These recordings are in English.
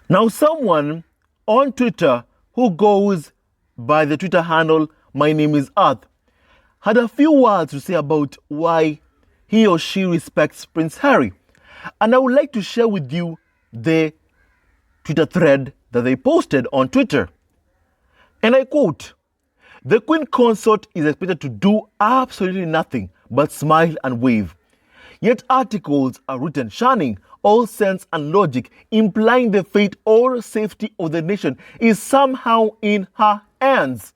Now, someone on Twitter who goes by the Twitter handle, My Name is Earth, had a few words to say about why he or she respects Prince Harry. And I would like to share with you the Twitter thread that they posted on Twitter. And I quote, "The Queen Consort is expected to do absolutely nothing but smile and wave. Yet articles are written shunning all sense and logic, implying the fate or safety of the nation is somehow in her hands.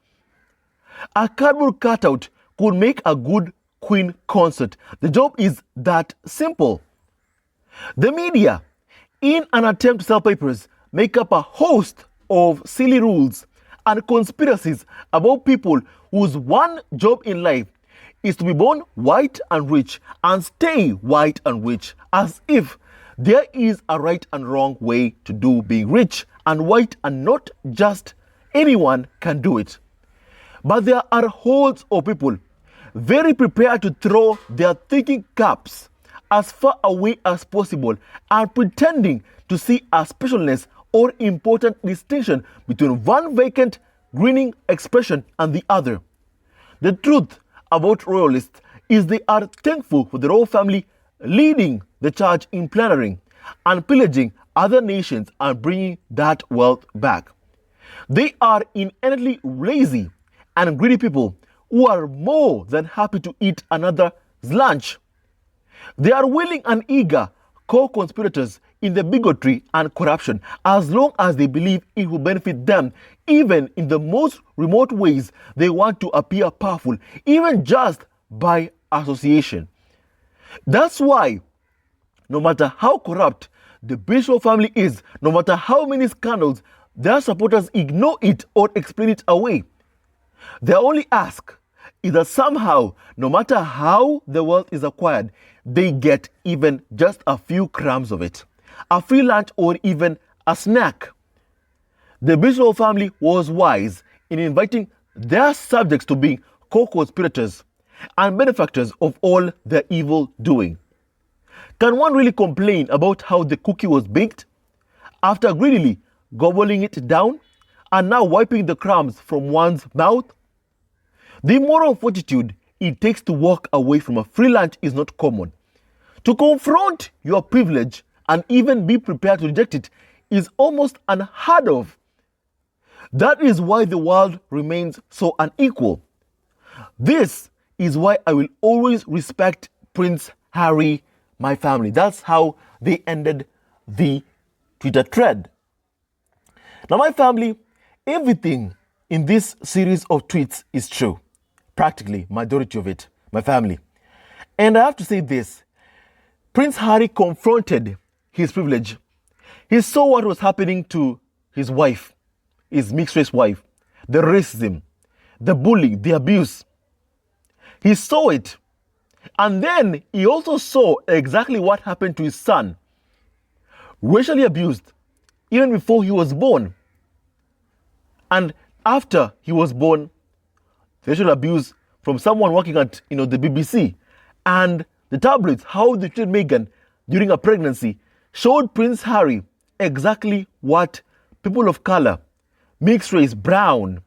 A cardboard cutout could make a good Queen Consort. The job is that simple." The media, in an attempt to sell papers, make up a host of silly rules and conspiracies about people whose one job in life is to be born white and rich and stay white and rich, as if there is a right and wrong way to do being rich and white, and not just anyone can do it. But there are hordes of people very prepared to throw their thinking caps as far away as possible and pretending to see a specialness or important distinction between one vacant, grinning expression and the other. The truth about royalists is they are thankful for the royal family leading the charge in plundering and pillaging other nations and bringing that wealth back. They are inherently lazy and greedy people who are more than happy to eat another's lunch. They are willing and eager co-conspirators in the bigotry and corruption as long as they believe it will benefit them. Even in the most remote ways, they want to appear powerful, even just by association. That's why, no matter how corrupt the British family is, no matter how many scandals, their supporters ignore it or explain it away. Their only ask is that somehow, no matter how the wealth is acquired, they get even just a few crumbs of it, a free lunch or even a snack. The British family was wise in inviting their subjects to be co-conspirators and benefactors of all their evil doing. Can one really complain about how the cookie was baked? After greedily gobbling it down and now wiping the crumbs from one's mouth? The moral fortitude it takes to walk away from a free lunch is not common. To confront your privilege and even be prepared to reject it is almost unheard of. That is why the world remains so unequal. This is why I will always respect Prince Harry, my family. That's how they ended the Twitter thread. Now, my family, everything in this series of tweets is true. Practically, majority of it, my family. And I have to say this. Prince Harry confronted his privilege. He saw what was happening to his wife, his mixed-race wife, the racism, the bullying, the abuse. He saw it. And then he also saw exactly what happened to his son, racially abused, even before he was born. And after he was born, racial abuse from someone working at the BBC and the tabloids, how they treated Meghan during her pregnancy, showed Prince Harry exactly what people of color, mixed race, brown,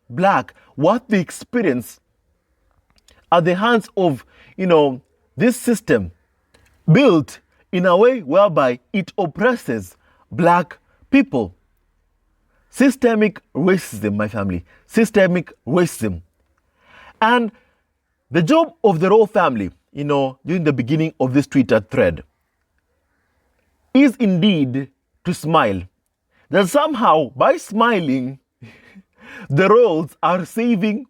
black, what they experience at the hands of this system built in a way whereby it oppresses black people. Systemic racism, my family. Systemic racism. And the job of the royal family, during the beginning of this Twitter thread, is indeed to smile. That somehow, by smiling, the royals are saving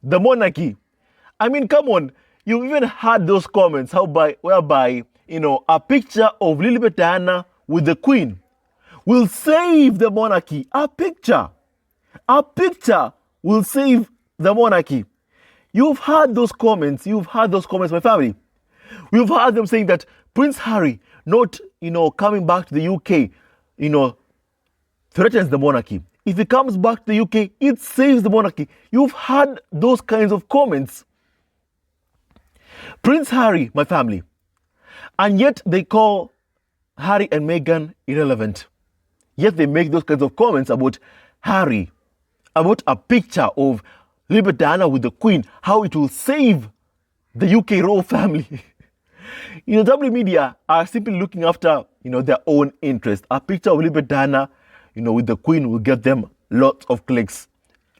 the monarchy. I mean, come on, you've even had those comments whereby a picture of Lilibet Diana with the Queen will save the monarchy. A picture will save the monarchy. You've heard those comments, my family. We've heard them saying that Prince Harry not, coming back to the UK, threatens the monarchy. If he comes back to the UK, it saves the monarchy. You've heard those kinds of comments. Prince Harry, my family. And yet they call Harry and Meghan irrelevant. Yet they make those kinds of comments about Harry, about a picture of Elizabeth Diana with the Queen, how it will save the UK royal family. W media are simply looking after, their own interest. A picture of Elizabeth Diana, with the Queen will get them lots of clicks,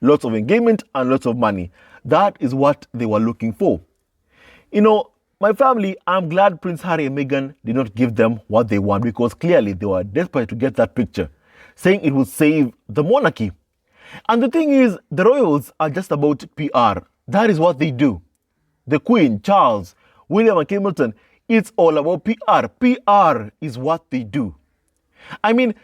lots of engagement, and lots of money. That is what they were looking for. My family, I'm glad Prince Harry and Meghan did not give them what they want, because clearly they were desperate to get that picture, saying it would save the monarchy. And the thing is, the royals are just about PR. That is what they do. The Queen, Charles, William and Kate Middleton, it's all about PR. PR is what they do. I mean,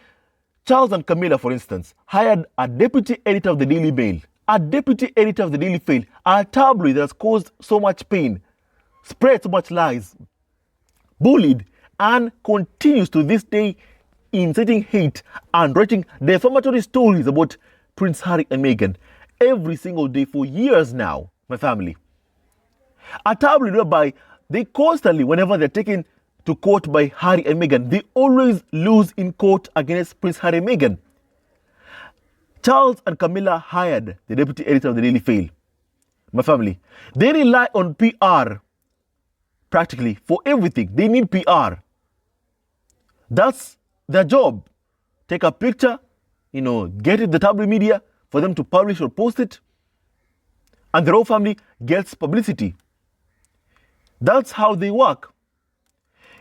Charles and Camilla, for instance, hired a deputy editor of the Daily Mail, a deputy editor of the Daily Mail, a tabloid that has caused so much pain, spread so much lies, bullied, and continues to this day inciting hate and writing defamatory stories about Prince Harry and Meghan every single day for years now, my family. A tabloid whereby they constantly, whenever they're taken to court by Harry and Meghan, they always lose in court against Prince Harry and Meghan. Charles and Camilla hired the deputy editor of the Daily Mail. My family, they rely on PR practically for everything. They need PR. That's their job. Take a picture, get it the tabloid media for them to publish or post it, and the royal family gets publicity. That's how they work.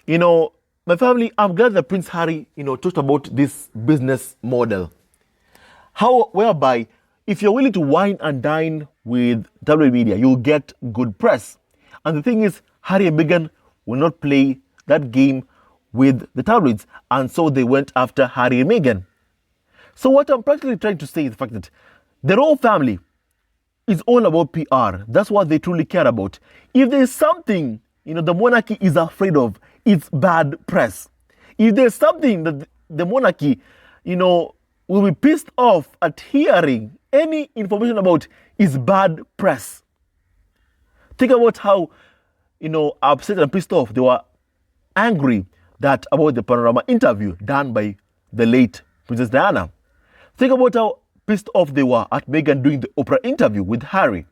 My family, I'm glad that Prince Harry, talked about this business model. Whereby, if you're willing to wine and dine with tabloid media, you'll get good press. And the thing is, Harry and Meghan will not play that game with the tabloids. And so they went after Harry and Meghan. So what I'm practically trying to say is the fact that the royal family is all about PR. That's what they truly care about. If there's something, the monarchy is afraid of, it's bad press. If there's something that the monarchy, will be pissed off at hearing any information about, is bad press. Think about how, upset and pissed off they were angry about the Panorama interview done by the late Princess Diana. Think about how pissed off they were at Meghan doing the Oprah interview with Harry.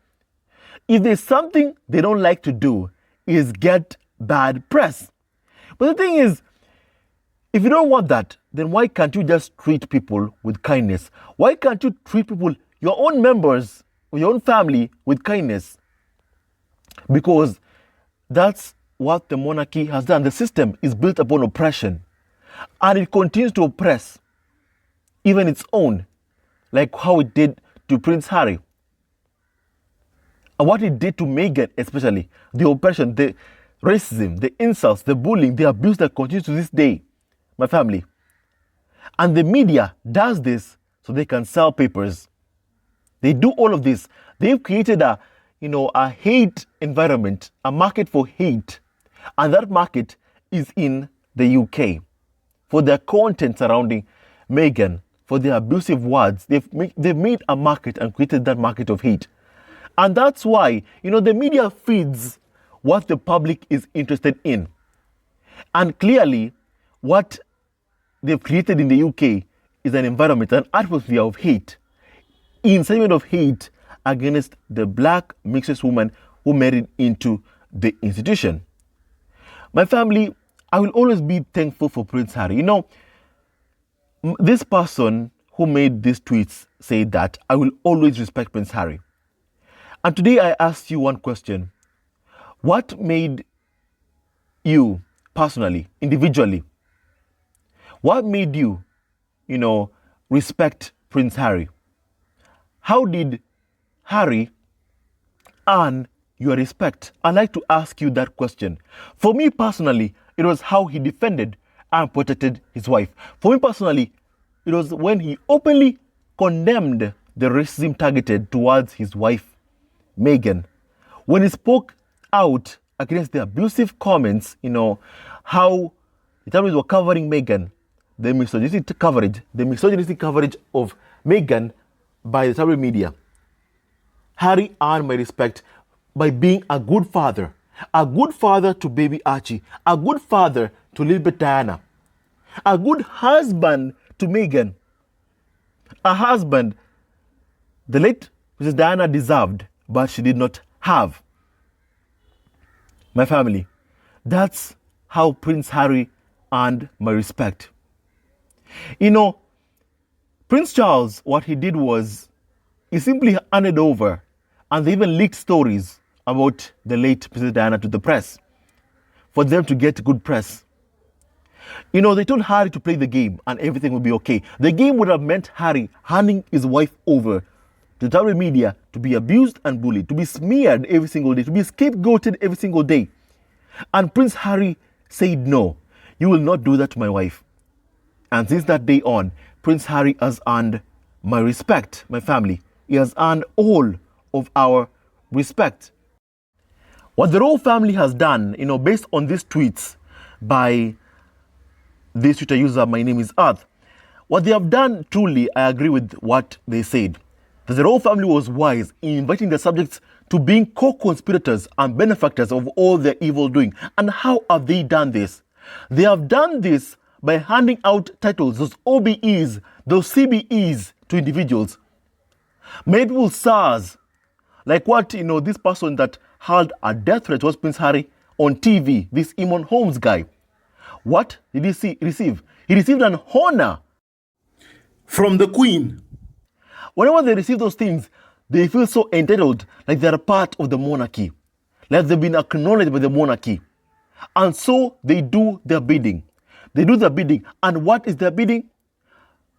If there's something they don't like to do, is get bad press. But the thing is, if you don't want that, then why can't you just treat people with kindness? Why can't you treat people, your own members, or your own family, with kindness? Because that's what the monarchy has done. The system is built upon oppression, and it continues to oppress even its own, like how it did to Prince Harry. And what it did to Meghan, especially, the oppression, the racism, the insults, the bullying, the abuse that continues to this day, my family. And the media does this so they can sell papers. They do all of this. They've created a hate environment, a market for hate. And that market is in the UK. For their content surrounding Meghan, for their abusive words, they've made a market and created that market of hate. And that's why, the media feeds what the public is interested in. And clearly, what they've created in the UK is an environment, an atmosphere of hate, incitement of hate against the black mixed woman who married into the institution. My family, I will always be thankful for Prince Harry. This person who made these tweets said that I will always respect Prince Harry. And today I asked you one question. What made you personally, individually, what made you, respect Prince Harry? How did Harry earn your respect? I'd like to ask you that question. For me personally, it was how he defended and protected his wife. For me personally, it was when he openly condemned the racism targeted towards his wife, Meghan. When he spoke out against the abusive comments, how the tabloids were covering Meghan, the misogynistic coverage of Meghan by the tabloid media. Harry earned my respect by being a good father to baby Archie, a good father to Elizabeth Diana, a good husband to Meghan, A husband the late Princess Diana deserved, but she did not have. My family, that's how Prince Harry earned my respect. Prince Charles, what he did was he simply handed over, and they even leaked stories about the late Princess Diana to the press for them to get good press. They told Harry to play the game and everything would be okay. The game would have meant Harry handing his wife over to the tabloid media to be abused and bullied, to be smeared every single day, to be scapegoated every single day. And Prince Harry said, no, you will not do that to my wife. And since that day on, Prince Harry has earned my respect, my family. He has earned all of our respect. What the royal family has done, based on these tweets by this Twitter user, my name is Earth, what they have done, truly, I agree with what they said. That the royal family was wise in inviting their subjects to being co-conspirators and benefactors of all their evil doing. And how have they done this? They have done this by handing out titles, those OBEs, those CBEs to individuals. Many people SARS, like what, this person that hurled a death threat was Prince Harry on TV, this Eamon Holmes guy. What did he receive? He received an honor from the Queen. Whenever they receive those things, they feel so entitled, like they're a part of the monarchy, like they've been acknowledged by the monarchy. And so they do their bidding. They do their bidding. And what is their bidding?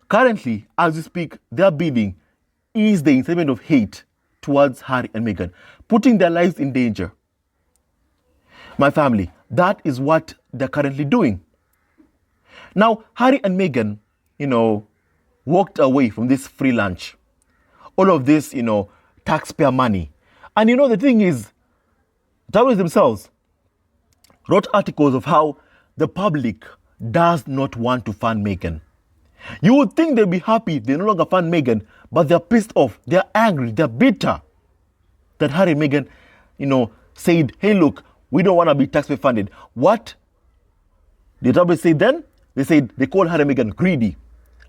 Currently, as we speak, their bidding is the incitement of hate towards Harry and Meghan, putting their lives in danger. My family, that is what they're currently doing. Now, Harry and Meghan, walked away from this free lunch. All of this, taxpayer money. And the thing is, tabloids themselves wrote articles of how the public does not want to fund Meghan. You would think they'd be happy they no longer fund Meghan, but they're pissed off, they're angry, they're bitter that Harry and Meghan, said, hey, look, we don't want to be taxpayer funded. What the tabloids say then? They said they called Harry and Meghan greedy.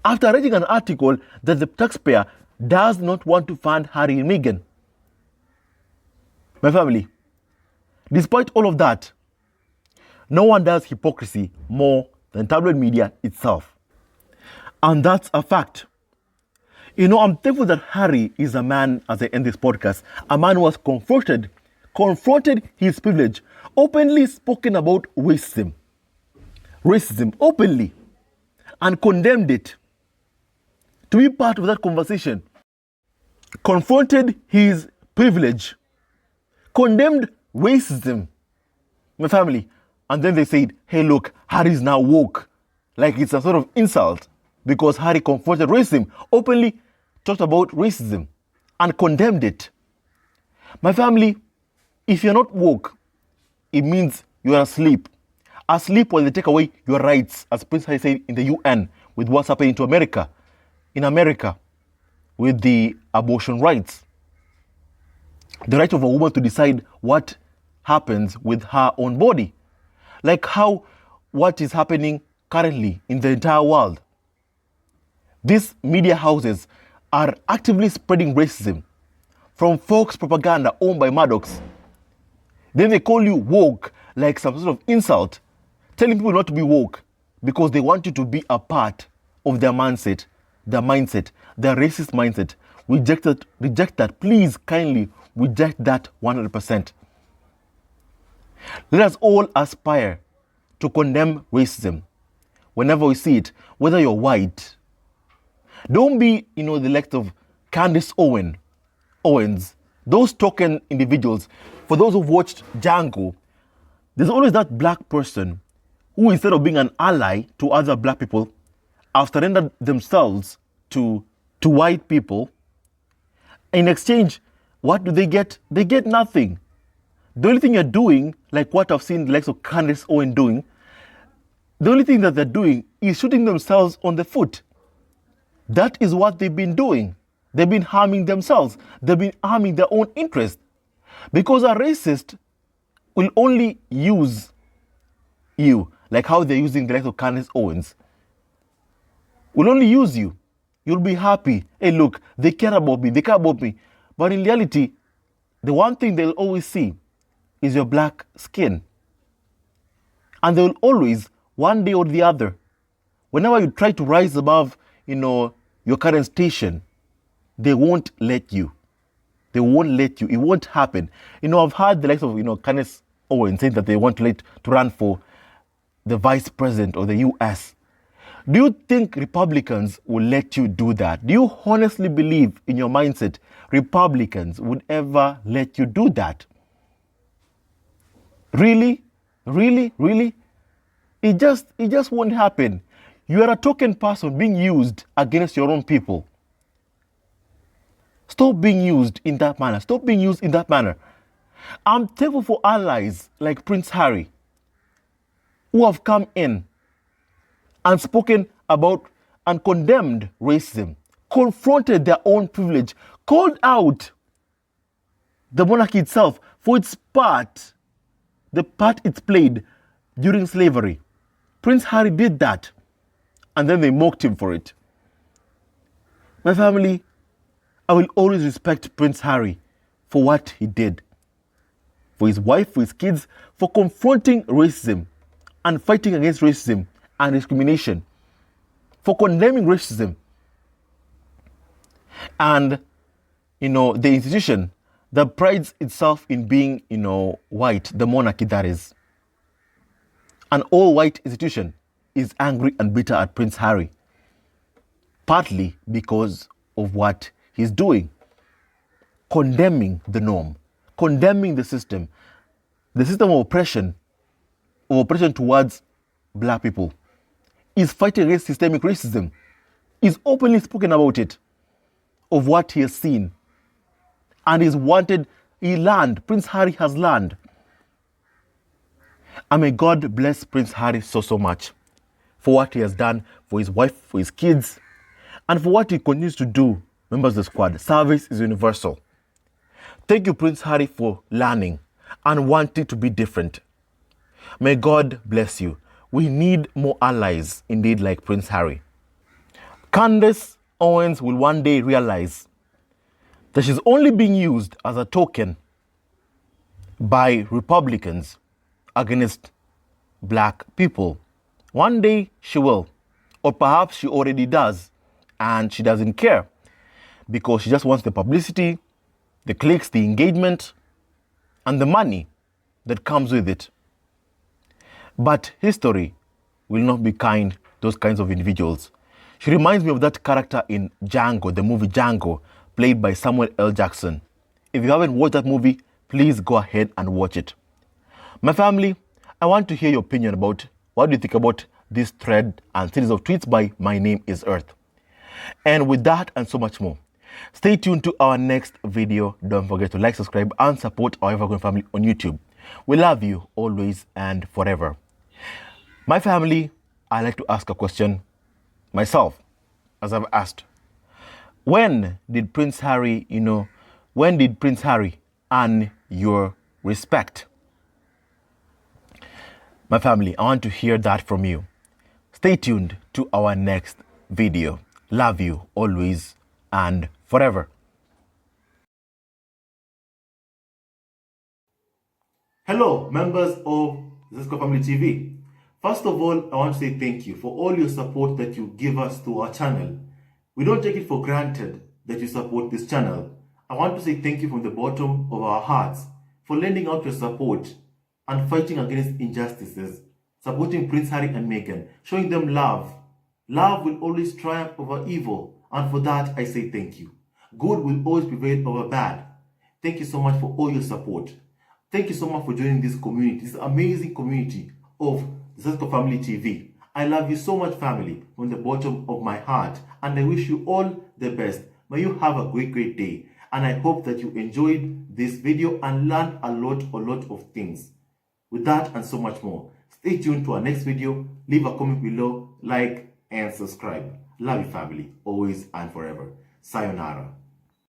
After writing an article that the taxpayer does not want to fund Harry and Meghan. My family, despite all of that, no one does hypocrisy more than tabloid media itself. And that's a fact. I'm thankful that Harry is a man, as I end this podcast, a man who has confronted his privilege, openly spoken about racism openly, and condemned it. To be part of that conversation, confronted his privilege, condemned racism, my family, and then they said, hey, look, Harry's now woke, like it's a sort of insult because Harry confronted racism, openly talked about racism and condemned it. My family, if you're not woke, it means you're asleep. Asleep when they take away your rights, as Prince Harry said in the UN, with what's happening to America. In America, with the abortion rights. The right of a woman to decide what happens with her own body. Like what is happening currently in the entire world. These media houses are actively spreading racism from Fox propaganda owned by Maddox. Then they call you woke like some sort of insult, telling people not to be woke because they want you to be a part of their mindset, their racist mindset. Reject that. Please kindly reject that 100%. Let us all aspire to condemn racism whenever we see it, whether you're white. Don't be, the likes of Candace Owens, those token individuals. For those who've watched Django, there's always that black person who, instead of being an ally to other black people, have surrendered themselves to white people. In exchange, what do they get? They get nothing. The only thing you're doing, like what I've seen the likes of Candace Owens doing, the only thing that they're doing is shooting themselves on the foot. That is what they've been doing. They've been harming themselves. They've been harming their own interest. Because a racist will only use you, like how they're using the likes of Candace Owens, will only use you You'll be happy. Hey, look, they care about me. They care about me. But in reality, the one thing they'll always see is your black skin. And they will always, one day or the other, whenever you try to rise above, your current station, they won't let you. They won't let you. It won't happen. I've heard the likes of, Candace Owens saying that they want to run for the vice president of the US. Do you think Republicans will let you do that? Do you honestly believe in your mindset Republicans would ever let you do that? Really? Really? Really? It just won't happen. You are a token person being used against your own people. Stop being used in that manner. Stop being used in that manner. I'm thankful for allies like Prince Harry who have come in and spoken about and condemned racism, confronted their own privilege, called out the monarchy itself for its part, the part it played during slavery. Prince Harry did that, and then they mocked him for it. My family, I will always respect Prince Harry for what he did, for his wife, for his kids, for confronting racism and fighting against racism and discrimination, for condemning racism. And, the institution that prides itself in being, white, the monarchy that is, an all-white institution, is angry and bitter at Prince Harry, partly because of what he's doing, condemning the norm, condemning the system of oppression towards black people. He's fighting against systemic racism. He's openly spoken about it, of what he has seen. And he learned, Prince Harry has learned. And may God bless Prince Harry so much for what he has done for his wife, for his kids, and for what he continues to do. Members of the squad, service is universal. Thank you, Prince Harry, for learning and wanting to be different. May God bless you. We need more allies, indeed, like Prince Harry. Candace Owens will one day realize that she's only being used as a token by Republicans against black people. One day she will, or perhaps she already does, and she doesn't care because she just wants the publicity, the clicks, the engagement, and the money that comes with it. But history will not be kind to those kinds of individuals. She reminds me of that character in Django, the movie Django, played by Samuel L. Jackson. If you haven't watched that movie, please go ahead and watch it. My family, I want to hear your opinion about what do you think about this thread and series of tweets by My Name is Earth. And with that and so much more, stay tuned to our next video. Don't forget to like, subscribe, and support our Evergreen family on YouTube. We love you always and forever. My family, I like to ask a question myself, as I've asked. When did Prince Harry earn your respect? My family, I want to hear that from you. Stay tuned to our next video. Love you always and forever. Hello, members of Zesco Family TV. First of all, I want to say thank you for all your support that you give us to our channel. We don't take it for granted that you support this channel. I want to say thank you from the bottom of our hearts for lending out your support and fighting against injustices, supporting Prince Harry and Meghan, showing them love. Love will always triumph over evil, and for that I say thank you. Good will always prevail over bad. Thank you so much for all your support. Thank you so much for joining this community, this amazing community of Zesco Family TV. I love you so much, family, from the bottom of my heart, and I wish you all the best. May you have a great day, and I hope that you enjoyed this video and learned a lot of things. With that and so much more, stay tuned to our next video. Leave a comment below, like, and subscribe. Love you, family, always and forever. Sayonara.